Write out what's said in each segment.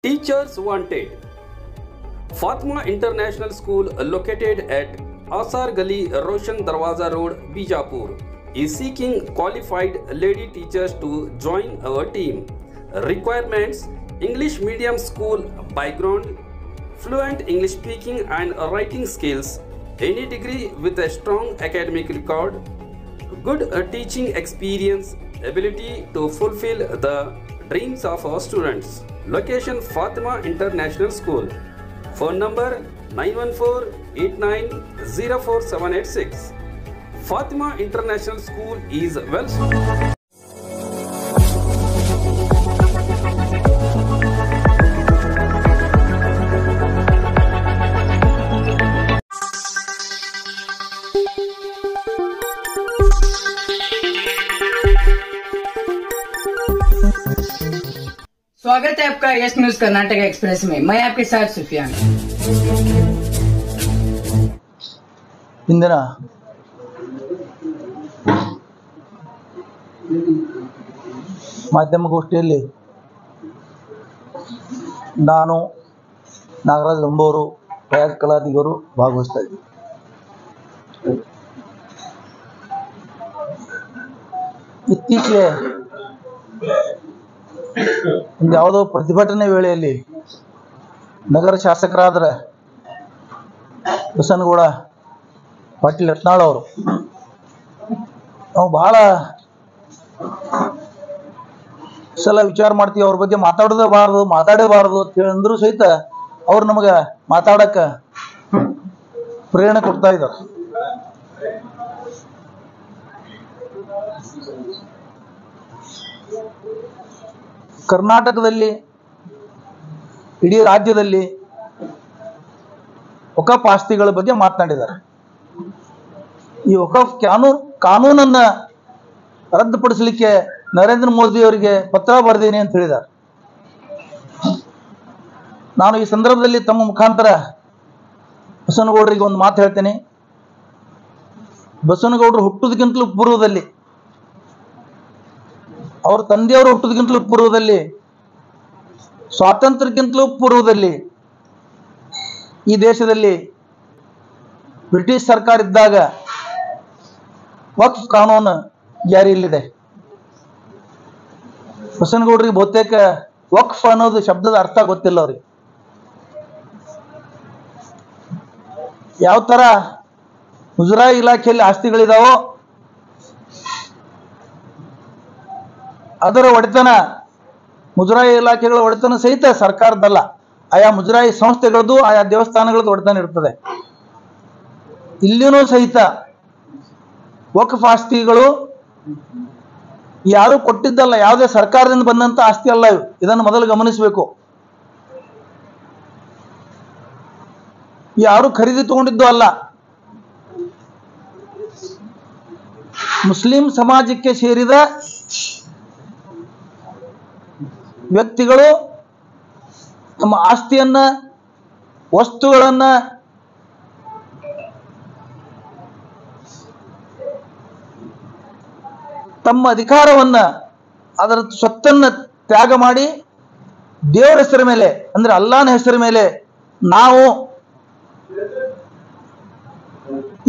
Teachers wanted. Fatima International School, located at Asar Gali, Roshan Darwaza Road, Bijapur, is seeking qualified lady teachers to join our team. Requirements: English medium school background, fluent English speaking and writing skills, any degree with a strong academic record, good teaching experience, ability to fulfill the dreams of our students. Location: Fatima International School. Phone number 914-8904-786. Fatima International School is well. स्वागत है आपका yes news Karnataka express में। मैं आपके साथ सुफियान। ಇಂದಿನ ಮಾಧ್ಯಮಗೋಷ್ಠಿಯಲ್ಲಿ ನಾನು ನಾಗರಾಜ್ ಲಂಬೋರು ಪ್ರಯಾಗ್ ಕಲಾದಿಗರು ಭಾಗವಹಿಸ್ತಾ ಇದ್ದೀವಿ. ಇತ್ತೀಚೆಗೆ ಒಂದು ಯಾವುದೋ ಪ್ರತಿಭಟನೆ ವೇಳೆಯಲ್ಲಿ ನಗರ ಶಾಸಕರಾದ ಬಸನಗೌಡ ಪಾಟೀಲ್ ಯತ್ನಾಳ್ ಅವರು ನಾವು ಬಹಳ ಸಲ ವಿಚಾರ ಮಾಡ್ತೀವಿ, ಅವ್ರ ಬಗ್ಗೆ ಮಾತಾಡಬಾರದು ಅಂತ ಹೇಳಿದ್ರು ಸಹಿತ ಅವ್ರು ನಮಗೆ ಮಾತಾಡಕ್ಕ ಪ್ರೇರಣೆ ಕೊಡ್ತಾ ಇದ್ದಾರೆ. ಕರ್ನಾಟಕದಲ್ಲಿ, ಇಡೀ ರಾಜ್ಯದಲ್ಲಿ ವಕಫ್ ಆಸ್ತಿಗಳ ಬಗ್ಗೆ ಮಾತನಾಡಿದ್ದಾರೆ. ಈ ವಕಫ್ ಕಾನೂನನ್ನ ರದ್ದುಪಡಿಸಲಿಕ್ಕೆ ನರೇಂದ್ರ ಮೋದಿ ಅವರಿಗೆ ಪತ್ರ ಬರೆದೀನಿ ಅಂತ ಹೇಳಿದ್ದಾರೆ. ನಾನು ಈ ಸಂದರ್ಭದಲ್ಲಿ ತಮ್ಮ ಮುಖಾಂತರ ಬಸನಗೌಡರಿಗೆ ಒಂದು ಮಾತು ಹೇಳ್ತೇನೆ. ಬಸನಗೌಡರು ಹುಟ್ಟುವುದಕ್ಕಿಂತಲೂ ಪೂರ್ವದಲ್ಲಿ, ಅವ್ರ ತಂದೆಯವರು ಹುಟ್ಟುವುದಕ್ಕಿಂತಲೂ ಪೂರ್ವದಲ್ಲಿ, ಸ್ವಾತಂತ್ರ್ಯಕ್ಕಿಂತಲೂ ಪೂರ್ವದಲ್ಲಿ ಈ ದೇಶದಲ್ಲಿ ಬ್ರಿಟಿಷ್ ಸರ್ಕಾರ ಇದ್ದಾಗ ವಕ್ಫ್ ಕಾನೂನು ಜಾರಿಯಲ್ಲಿದೆ. ಬಸನಗೌಡರಿಗೆ ಬಹುತೇಕ ವಕ್ಫ್ ಅನ್ನೋದು ಶಬ್ದದ ಅರ್ಥ ಗೊತ್ತಿಲ್ಲ ಅವ್ರಿಗೆ. ಯಾವ ತರ ಮುಜರಾಯಿ ಇಲಾಖೆಯಲ್ಲಿ ಆಸ್ತಿಗಳಿದಾವೋ ಅದರ ಒಡೆತನ, ಮುಜರಾಯಿ ಇಲಾಖೆಗಳ ಒಡೆತನ ಸಹಿತ ಸರ್ಕಾರದಲ್ಲ, ಆಯಾ ಮುಜರಾಯಿ ಸಂಸ್ಥೆಗಳದ್ದು, ಆಯಾ ದೇವಸ್ಥಾನಗಳದ್ದು ಒಡೆತನ ಇರ್ತದೆ. ಇಲ್ಲಿನೂ ಸಹಿತ ವಕ್ಫ್ ಆಸ್ತಿಗಳು ಯಾರು ಕೊಟ್ಟಿದ್ದಲ್ಲ, ಯಾವುದೇ ಸರ್ಕಾರದಿಂದ ಬಂದಂತ ಆಸ್ತಿ ಅಲ್ಲ ಇವು. ಇದನ್ನು ಮೊದಲು ಗಮನಿಸಬೇಕು. ಯಾರು ಖರೀದಿ ತಗೊಂಡಿದ್ದು ಅಲ್ಲ. ಮುಸ್ಲಿಂ ಸಮಾಜಕ್ಕೆ ಸೇರಿದ ವ್ಯಕ್ತಿಗಳು ತಮ್ಮ ಆಸ್ತಿಯನ್ನ, ವಸ್ತುಗಳನ್ನ ತಮ್ಮ ಅಧಿಕಾರವನ್ನ, ಅದರ ಸ್ವತ್ತನ್ನ ತ್ಯಾಗ ಮಾಡಿ ದೇವರ ಹೆಸರ ಮೇಲೆ, ಅಂದ್ರೆ ಅಲ್ಲಾಹನ ಹೆಸರ ಮೇಲೆ ನಾವು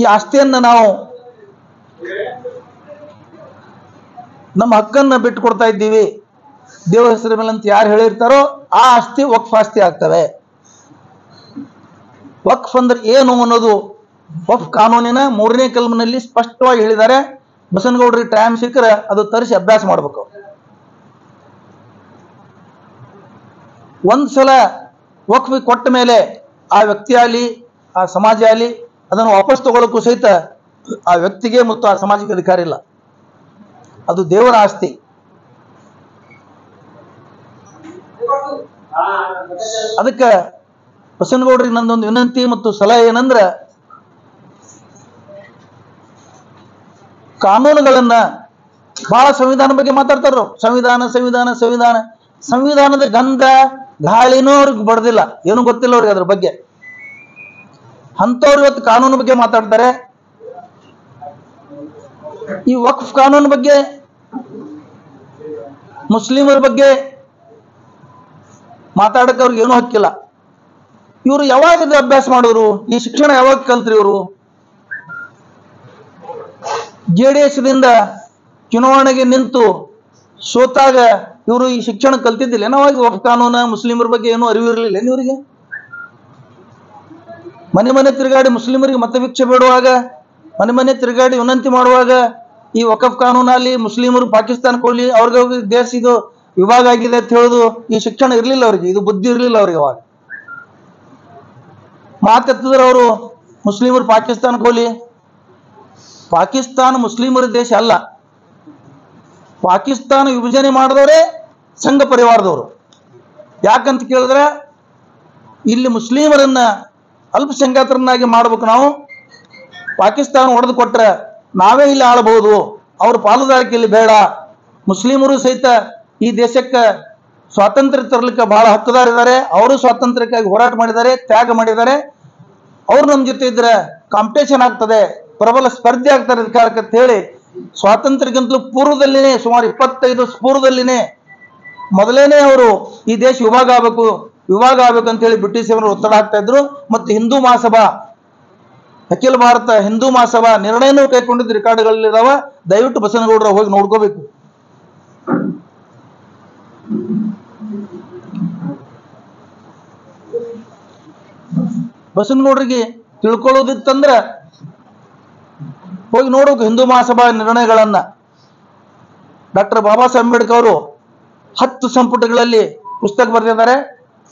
ಈ ಆಸ್ತಿಯನ್ನ, ನಾವು ನಮ್ಮ ಹಕ್ಕನ್ನ ಬಿಟ್ಟು ಕೊಡ್ತಾ ಇದ್ದೀವಿ ದೇವರ ಹೆಸರ ಮೇಲೆ ಅಂತ ಯಾರು ಹೇಳಿರ್ತಾರೋ ಆ ಆಸ್ತಿ ವಕ್ಫ್ ಆಸ್ತಿ ಆಗ್ತವೆ. ವಕ್ಫ್ ಅಂದ್ರೆ ಏನು ಅನ್ನೋದು ವಕ್ಫ್ ಕಾನೂನಿನ 3ನೇ ಕಲಮಿನಲ್ಲಿ ಸ್ಪಷ್ಟವಾಗಿ ಹೇಳಿದ್ದಾರೆ. ಬಸನಗೌಡರಿಗೆ ಟೈಮ್ ಸಿಕ್ಕರೆ ಅದು ತರಿಸಿ ಅಭ್ಯಾಸ ಮಾಡ್ಬೇಕು. ಒಂದ್ಸಲ ವಕ್ಫ್ ಕೊಟ್ಟ ಮೇಲೆ ಆ ವ್ಯಕ್ತಿ ಆಗಲಿ, ಆ ಸಮಾಜ ಆಗಲಿ ಅದನ್ನು ವಾಪಸ್ ತಗೊಳ್ಳಕ್ಕೂ ಸಹಿತ ಆ ವ್ಯಕ್ತಿಗೆ ಮತ್ತು ಆ ಸಮಾಜಕ್ಕೆ ಅಧಿಕಾರ ಇಲ್ಲ. ಅದು ದೇವರ ಆಸ್ತಿ. ಅದಕ್ಕೆ ಬಸನಗೌಡರಿಗೆ ನಂದೊಂದು ವಿನಂತಿ ಮತ್ತು ಸಲಹೆ ಏನಂದ್ರೆ, ಕಾನೂನುಗಳನ್ನ ಬಹಳ ಸಂವಿಧಾನ ಬಗ್ಗೆ ಮಾತಾಡ್ತಾರ. ಸಂವಿಧಾನದ ಗಂಧ ಗಾಳಿನೂ ಅವ್ರಿಗೆ ಬಡ್ದಿಲ್ಲ, ಏನೂ ಗೊತ್ತಿಲ್ಲ ಅವ್ರಿಗೆ ಅದ್ರ ಬಗ್ಗೆ. ಅಂತವ್ರು ಇವತ್ತು ಕಾನೂನು ಬಗ್ಗೆ ಮಾತಾಡ್ತಾರೆ. ಈ ವಕ್ಫ್ ಕಾನೂನು ಬಗ್ಗೆ, ಮುಸ್ಲಿಮರ ಬಗ್ಗೆ ಮಾತಾಡಕ್ಕೆ ಅವ್ರಿಗೆ ಏನೂ ಹಕ್ಕಿಲ್ಲ. ಇವರು ಯಾವಾಗ ಇದು ಅಭ್ಯಾಸ ಮಾಡಿದ್ರು? ಈ ಶಿಕ್ಷಣ ಯಾವಾಗ ಕಲ್ತ್ರಿ ಇವರು? JDS ದಿಂದ ಚುನಾವಣೆಗೆ ನಿಂತು ಸೋತಾಗ ಇವರು ಈ ಶಿಕ್ಷಣ ಕಲ್ತಿದ್ದಿಲ್ಲ. ನಾವಾಗ ವಕ್ಫ್ ಕಾನೂನು ಮುಸ್ಲಿಮರ ಬಗ್ಗೆ ಏನೂ ಅರಿವು ಇರಲಿಲ್ಲ ಇವರಿಗೆ. ಮನೆ ಮನೆ ತಿರುಗಾಡಿ ಮುಸ್ಲಿಮರಿಗೆ ಮತಭಿಕ್ಷೆ ಬೇಡುವಾಗ, ಮನೆ ಮನೆ ತಿರುಗಾಡಿ ವಿನಂತಿ ಮಾಡುವಾಗ ಈ ವಕಫ್ ಕಾನೂನಲ್ಲಿ ಮುಸ್ಲಿಮರು ಪಾಕಿಸ್ತಾನಕ್ಕೆ ಹೋಗ್ಲಿ, ಅವ್ರಿಗೆ ದೇಶ ಇದು ವಿಭಾಗ ಆಗಿದೆ ಅಂತ ಹೇಳೋದು ಈ ಶಿಕ್ಷಣ ಇರಲಿಲ್ಲ ಅವರಿಗೆ, ಇದು ಬುದ್ಧಿ ಇರಲಿಲ್ಲ ಅವ್ರಿಗೆ. ಅವಾಗ ಮಾತೆತ್ತಿದ್ರೆ ಅವರು ಮುಸ್ಲಿಮರು ಪಾಕಿಸ್ತಾನಕ್ಕೆ ಹೋಗ್ಲಿ. ಪಾಕಿಸ್ತಾನ ಮುಸ್ಲಿಮರ ದೇಶ ಅಲ್ಲ. ಪಾಕಿಸ್ತಾನ ವಿಭಜನೆ ಮಾಡಿದವರೇ ಸಂಘ ಪರಿವಾರದವರು. ಯಾಕಂತ ಕೇಳಿದ್ರೆ ಇಲ್ಲಿ ಮುಸ್ಲಿಮರನ್ನ ಅಲ್ಪಸಂಖ್ಯಾತರನ್ನಾಗಿ ಮಾಡ್ಬೇಕು ನಾವು. ಪಾಕಿಸ್ತಾನ ಹೊಡೆದು ಕೊಟ್ರೆ ನಾವೇ ಇಲ್ಲಿ ಆಳಬಹುದು, ಅವ್ರ ಪಾಲುದಾರಿಕೆ ಇಲ್ಲಿ ಬೇಡ. ಮುಸ್ಲಿಮರು ಸಹಿತ ಈ ದೇಶಕ್ಕೆ ಸ್ವಾತಂತ್ರ್ಯ ತರಲಿಕ್ಕೆ ಬಹಳ ಹಕ್ಕುದಾರಿದ್ದಾರೆ. ಅವರು ಸ್ವಾತಂತ್ರ್ಯಕ್ಕಾಗಿ ಹೋರಾಟ ಮಾಡಿದ್ದಾರೆ, ತ್ಯಾಗ ಮಾಡಿದ್ದಾರೆ. ಅವ್ರು ನಮ್ಮ ಜೊತೆ ಇದ್ರೆ ಕಾಂಪಿಟೇಷನ್ ಆಗ್ತದೆ, ಪ್ರಬಲ ಸ್ಪರ್ಧೆ ಆಗ್ತಾರೆ ಅಧಿಕಾರಕ್ಕೆ ಅಂತ ಹೇಳಿ ಸ್ವಾತಂತ್ರ್ಯಕ್ಕಿಂತಲೂ ಪೂರ್ವದಲ್ಲಿನೇ, ಸುಮಾರು 25 ಪೂರ್ವದಲ್ಲಿನೇ ಮೊದಲೇನೆ ಅವರು ಈ ದೇಶ ವಿಭಾಗ ಆಗಬೇಕು ಅಂತ ಹೇಳಿ ಬ್ರಿಟಿಷರು ಒತ್ತಡ ಹಾಕ್ತಾ ಇದ್ರು. ಮತ್ತು ಹಿಂದೂ ಮಹಾಸಭಾ, ಅಖಿಲ ಭಾರತ ಹಿಂದೂ ಮಹಾಸಭಾ ನಿರ್ಣಯನೂ ಕೈಗೊಂಡಿದ್ದ ರೆಕಾರ್ಡ್ಗಳಿದಾವ. ದಯವಿಟ್ಟು ಬಸನಗೌಡರ ಹೋಗಿ ನೋಡ್ಕೋಬೇಕು. ಬಸನಗೌಡರಿಗೆ ತಿಳ್ಕೊಳ್ಳೋದಿತ್ತಂದ್ರೆ ಹೋಗಿ ನೋಡೋಕೆ ಹಿಂದೂ ಮಹಾಸಭಾ ನಿರ್ಣಯಗಳನ್ನ. ಡಾಕ್ಟರ್ ಬಾಬಾ ಸಾಹೇಬ್ ಅಂಬೇಡ್ಕರ್ ಅವರು 10 ಸಂಪುಟಗಳಲ್ಲಿ ಪುಸ್ತಕ ಬರೆದಿದ್ದಾರೆ.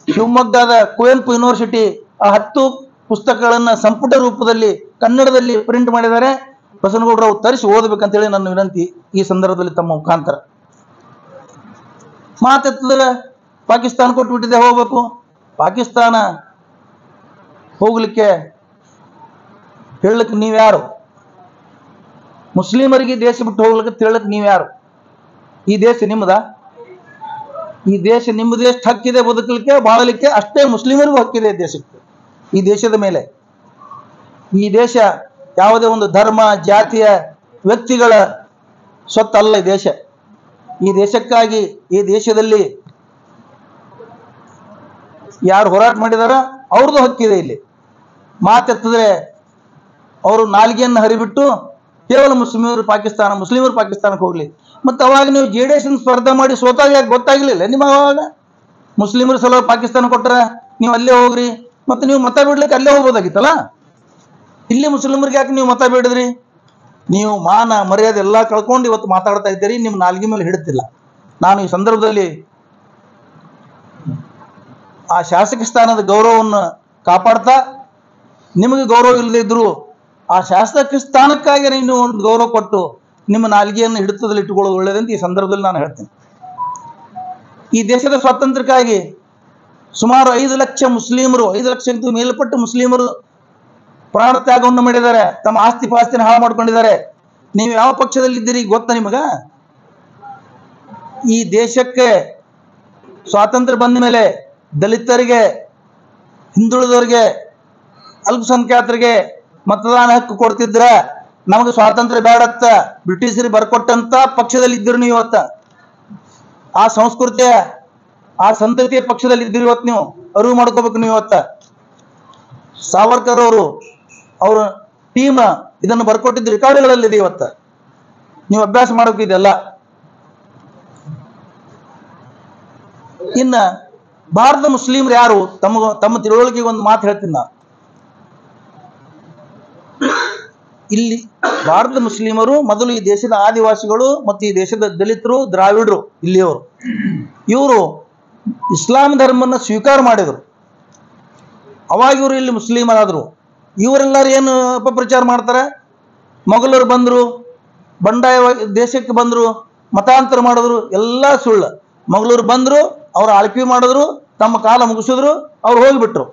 ಶಿವಮೊಗ್ಗದ ಕುವೆಂಪು ಯೂನಿವರ್ಸಿಟಿ ಆ 10 ಪುಸ್ತಕಗಳನ್ನ ಸಂಪುಟ ರೂಪದಲ್ಲಿ ಕನ್ನಡದಲ್ಲಿ ಪ್ರಿಂಟ್ ಮಾಡಿದ್ದಾರೆ. ಬಸನಗೌಡರು ಅವು ತರಿಸಿ ಓದಬೇಕಂತೇಳಿ ನನ್ನ ವಿನಂತಿ ಈ ಸಂದರ್ಭದಲ್ಲಿ ತಮ್ಮ ಮುಖಾಂತರ. ಮಾತೆತ್ತಿದ್ರೆ ಪಾಕಿಸ್ತಾನ ಕೊಟ್ಟುಬಿಟ್ಟಿದೆ, ಹೋಗ್ಬೇಕು. ಪಾಕಿಸ್ತಾನ ಹೋಗ್ಲಿಕ್ಕೆ ಹೇಳಲಿಕ್ಕೆ ನೀವ್ಯಾರು? ಮುಸ್ಲಿಮರಿಗೆ ದೇಶ ಬಿಟ್ಟು ಹೋಗ್ಲಿಕ್ಕೆ ಹೇಳಲಿಕ್ಕೆ ನೀವ್ಯಾರು? ಈ ದೇಶ ನಿಮ್ಮದ? ಈ ದೇಶ ನಿಮ್ಮದು. ಎಷ್ಟು ಹಕ್ಕಿದೆ ಬದುಕಲಿಕ್ಕೆ, ಬಾಳಲಿಕ್ಕೆ, ಅಷ್ಟೇ ಮುಸ್ಲಿಮರಿಗೂ ಹಕ್ಕಿದೆ ದೇಶಕ್ಕೆ, ಈ ದೇಶದ ಮೇಲೆ. ಈ ದೇಶ ಯಾವುದೇ ಒಂದು ಧರ್ಮ ಜಾತಿಯ ವ್ಯಕ್ತಿಗಳ ಸ್ವತ್ತಲ್ಲ ಈ ದೇಶ. ಈ ದೇಶಕ್ಕಾಗಿ ಈ ದೇಶದಲ್ಲಿ ಯಾರು ಹೋರಾಟ ಮಾಡಿದಾರ ಅವ್ರದ್ದು ಹಕ್ಕಿದೆ ಇಲ್ಲಿ. ಮಾತೆತ್ತಿದ್ರೆ ಅವರು ನಾಲ್ಗೆಯನ್ನು ಹರಿಬಿಟ್ಟು ಕೇವಲ ಮುಸ್ಲಿಮರು ಪಾಕಿಸ್ತಾನಕ್ಕೆ ಹೋಗ್ಲಿ. ಮತ್ತು ಅವಾಗ ನೀವು JDS ಸ್ಪರ್ಧೆ ಮಾಡಿ ಸೋತಾಗ ಯಾಕೆ ಗೊತ್ತಾಗಲಿಲ್ಲ ನಿಮಗೆ? ಅವಾಗ ಮುಸ್ಲಿಮರ ಸಲುವಾಗಿ ಪಾಕಿಸ್ತಾನ ಕೊಟ್ಟರೆ ನೀವು ಅಲ್ಲೇ ಹೋಗ್ರಿ, ಮತ್ತು ನೀವು ಮತ ಬಿಡ್ಲಿಕ್ಕೆ ಅಲ್ಲೇ ಹೋಗ್ಬೋದಾಗಿತ್ತಲ್ಲ. ಇಲ್ಲಿ ಮುಸ್ಲಿಮರಿಗೆ ಯಾಕೆ ನೀವು ಮತ ಬಿಡಿದ್ರಿ? ನೀವು ಮಾನ ಮರ್ಯಾದೆ ಎಲ್ಲ ಕಳ್ಕೊಂಡು ಇವತ್ತು ಮಾತಾಡ್ತಾ ಇದ್ದೀರಿ. ನಿಮ್ಮ ನಾಲ್ಗೆ ಮೇಲೆ ಹಿಡುತ್ತಿಲ್ಲ. ನಾನು ಈ ಸಂದರ್ಭದಲ್ಲಿ ಆ ಶಾಸಕ ಸ್ಥಾನದ ಗೌರವವನ್ನು ಕಾಪಾಡ್ತಾ, ನಿಮಗೆ ಗೌರವ ಇಲ್ಲದೆ ಇದ್ರು ಆ ಶಾಸಕ ಸ್ಥಾನಕ್ಕಾಗಿ ನೀವು ಒಂದು ಗೌರವ ಕೊಟ್ಟು ನಿಮ್ಮ ನಾಲ್ಗೆಯನ್ನು ಹಿಡಿತದಲ್ಲಿ ಇಟ್ಟುಕೊಳ್ಳೋದು ಒಳ್ಳೆಯದಂತ ಈ ಸಂದರ್ಭದಲ್ಲಿ ನಾನು ಹೇಳ್ತೀನಿ. ಈ ದೇಶದ ಸ್ವಾತಂತ್ರ್ಯಕ್ಕಾಗಿ ಸುಮಾರು 5 ಲಕ್ಷ ಮುಸ್ಲಿಮರು, 5 ಲಕ್ಷಕ್ಕಿಂತ ಮೇಲ್ಪಟ್ಟ ಮುಸ್ಲಿಮರು ಪ್ರಾಣ ತ್ಯಾಗವನ್ನು ಮಾಡಿದ್ದಾರೆ, ತಮ್ಮ ಆಸ್ತಿ ಪಾಸ್ತಿನ ಹಾಳು ಮಾಡ್ಕೊಂಡಿದ್ದಾರೆ. ನೀವು ಯಾವ ಪಕ್ಷದಲ್ಲಿದ್ದೀರಿ ಗೊತ್ತಾ ನಿಮಗ? ಈ ದೇಶಕ್ಕೆ ಸ್ವಾತಂತ್ರ್ಯ ಬಂದ ಮೇಲೆ ದಲಿತರಿಗೆ, ಹಿಂದುಳಿದವರಿಗೆ, ಅಲ್ಪಸಂಖ್ಯಾತರಿಗೆ ಮತದಾನ ಹಕ್ಕು ಕೊಡ್ತಿದ್ರ. ನಮಗೆ ಸ್ವಾತಂತ್ರ್ಯ ಬೇಡತ್ತ ಬ್ರಿಟಿಷರಿಗೆ ಬರ್ಕೊಟ್ಟಂತ ಪಕ್ಷದಲ್ಲಿ ಇದ್ದೀರಿ ನೀವು ಇವತ್ತ. ಆ ಸಂಸ್ಕೃತಿಯ, ಆ ಸಂತತಿಯ ಪಕ್ಷದಲ್ಲಿ ಇದ್ದೀರಿ ಇವತ್ತು. ನೀವು ಅರಿವು ಮಾಡ್ಕೋಬೇಕು. ನೀವು ಇವತ್ತ ಸಾವರ್ಕರ್ ಅವರು, ಅವರ ಟೀಮ್ ಇದನ್ನು ಬರ್ಕೊಟ್ಟಿದ್ದ ರೆಕಾರ್ಡ್ಗಳಲ್ಲಿದೆ. ಇವತ್ತ ನೀವು ಅಭ್ಯಾಸ ಮಾಡೋಕೆ ಇದೆಲ್ಲ. ಇನ್ನ ಭಾರತದ ಮುಸ್ಲಿಮ್ರು ಯಾರು? ತಮ್ಮ ತಿಳುವಳಿಕೆಗೆ ಒಂದು ಮಾತು ಹೇಳ್ತೀನಿ ನಾನು. ಇಲ್ಲಿ ಭಾರತದ ಮುಸ್ಲಿಮರು ಮೊದಲು ಈ ದೇಶದ ಆದಿವಾಸಿಗಳು ಮತ್ತು ಈ ದೇಶದ ದಲಿತರು, ದ್ರಾವಿಡರು, ಇಲ್ಲಿಯವರು, ಇವರು ಇಸ್ಲಾಂ ಧರ್ಮವನ್ನು ಸ್ವೀಕಾರ ಮಾಡಿದರು. ಅವಾಗ ಇವರು ಇಲ್ಲಿ ಮುಸ್ಲಿಮರಾದರು. ಇವರೆಲ್ಲರೂ ಏನು ಅಪಪ್ರಚಾರ ಮಾಡ್ತಾರೆ? ಮೊಘಲರು ಬಂದರು, ಬಂಡಾಯ ದೇಶಕ್ಕೆ ಬಂದರು, ಮತಾಂತರ ಮಾಡಿದ್ರು, ಎಲ್ಲ ಸುಳ್ಳು. ಮೊಘಲರು ಬಂದರು, ಅವರು ಆಳ್ವಿ ಮಾಡಿದ್ರು, ತಮ್ಮ ಕಾಲ ಮುಗಿಸಿದ್ರು, ಅವ್ರು ಹೋಗಿಬಿಟ್ರು.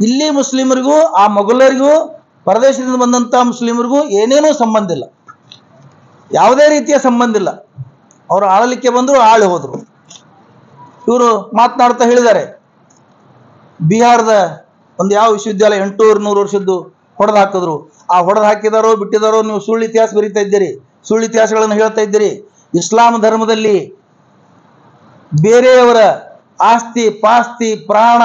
ಇಲ್ಲಿ ಮುಸ್ಲಿಮರಿಗೂ ಆ ಮೊಘಲರಿಗೂ ಪರದೇಶದಿಂದ ಬಂದಂಥ ಮುಸ್ಲಿಮರಿಗೂ ಏನೇನೂ ಸಂಬಂಧ ಇಲ್ಲ, ಯಾವುದೇ ರೀತಿಯ ಸಂಬಂಧ ಇಲ್ಲ. ಅವರು ಆಳಲಿಕ್ಕೆ ಬಂದರು, ಆಳಿ ಹೋದರು. ಇವರು ಮಾತನಾಡ್ತಾ ಹೇಳಿದ್ದಾರೆ, ಬಿಹಾರದ ಒಂದು ಯಾವ ವಿಶ್ವವಿದ್ಯಾಲಯ 800-900 ವರ್ಷದ್ದು ಹೊಡೆದು ಹಾಕಿದ್ರು. ಆ ಹೊಡೆದು ಹಾಕಿದಾರೋ ಬಿಟ್ಟಿದಾರೋ ನೀವು ಸುಳ್ಳು ಇತಿಹಾಸ ಬರೀತಾ ಇದ್ದೀರಿ, ಸುಳ್ಳು ಇತಿಹಾಸಗಳನ್ನು ಹೇಳ್ತಾ ಇದ್ದೀರಿ. ಇಸ್ಲಾಂ ಧರ್ಮದಲ್ಲಿ ಬೇರೆಯವರ ಆಸ್ತಿ ಪಾಸ್ತಿ ಪ್ರಾಣ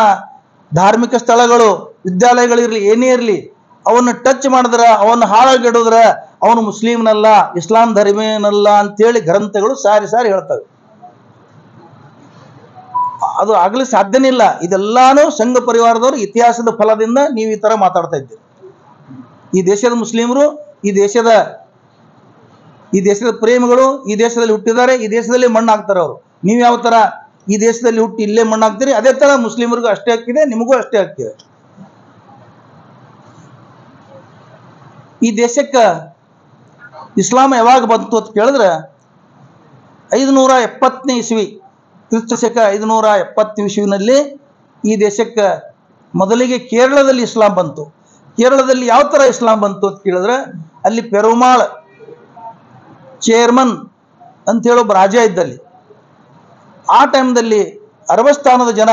ಧಾರ್ಮಿಕ ಸ್ಥಳಗಳು ವಿದ್ಯಾಲಯಗಳಿರಲಿ ಏನೇ ಇರಲಿ ಅವನ್ನ ಟಚ್ ಮಾಡಿದ್ರ ಅವನ್ನ ಹಾಳಾಗಿಡೋದ್ರ ಅವನು ಮುಸ್ಲಿಮ್ನಲ್ಲ ಇಸ್ಲಾಂ ಧರ್ಮೀಯನಲ್ಲ ಅಂತೇಳಿ ಗ್ರಂಥಗಳು ಸಾರಿ ಸಾರಿ ಹೇಳ್ತವೆ. ಅದು ಆಗ್ಲಿ ಸಾಧ್ಯನೇ ಇಲ್ಲ. ಇದೆಲ್ಲಾನು ಸಂಘ ಪರಿವಾರದವರು ಇತಿಹಾಸದ ಫಲದಿಂದ ನೀವು ಈ ತರ ಮಾತಾಡ್ತಾ ಇದ್ದೀರಿ. ಈ ದೇಶದ ಮುಸ್ಲಿಮರು ಈ ದೇಶದ ಪ್ರೇಮಿಗಳು ಈ ದೇಶದಲ್ಲಿ ಹುಟ್ಟಿದ್ದಾರೆ, ಈ ದೇಶದಲ್ಲಿ ಮಣ್ಣು ಹಾಕ್ತಾರೆ ಅವರು. ನೀವು ಯಾವ ತರ ಈ ದೇಶದಲ್ಲಿ ಹುಟ್ಟಿ ಇಲ್ಲೇ ಮಣ್ಣು ಹಾಕ್ತೀರಿ, ಅದೇ ತರ ಮುಸ್ಲಿಮರಿಗೂ ಅಷ್ಟೇ ಹಕ್ಕಿದೆ, ನಿಮಗೂ ಅಷ್ಟೇ ಹಕ್ಕಿದೆ. ಈ ದೇಶಕ್ಕೆ ಇಸ್ಲಾಂ ಯಾವಾಗ ಬಂತು ಅಂತ ಕೇಳಿದ್ರೆ 570ನೇ ಇಸ್ವಿ, ಕ್ರಿಸ್ತಶಕ 570 ಇಸ್ವಿನಲ್ಲಿ ಈ ದೇಶಕ್ಕೆ ಮೊದಲಿಗೆ ಕೇರಳದಲ್ಲಿ ಇಸ್ಲಾಂ ಬಂತು. ಕೇರಳದಲ್ಲಿ ಯಾವ ತರ ಇಸ್ಲಾಂ ಬಂತು ಅಂತ ಕೇಳಿದ್ರೆ ಅಲ್ಲಿ ಪೆರುಮಾಳ್ ಚೇರ್ಮನ್ ಅಂತ ಹೇಳೊಬ್ಬ ರಾಜ ಇದ್ದಲ್ಲಿ. ಆ ಟೈಮ್ದಲ್ಲಿ ಅರಬಸ್ಥಾನದ ಜನ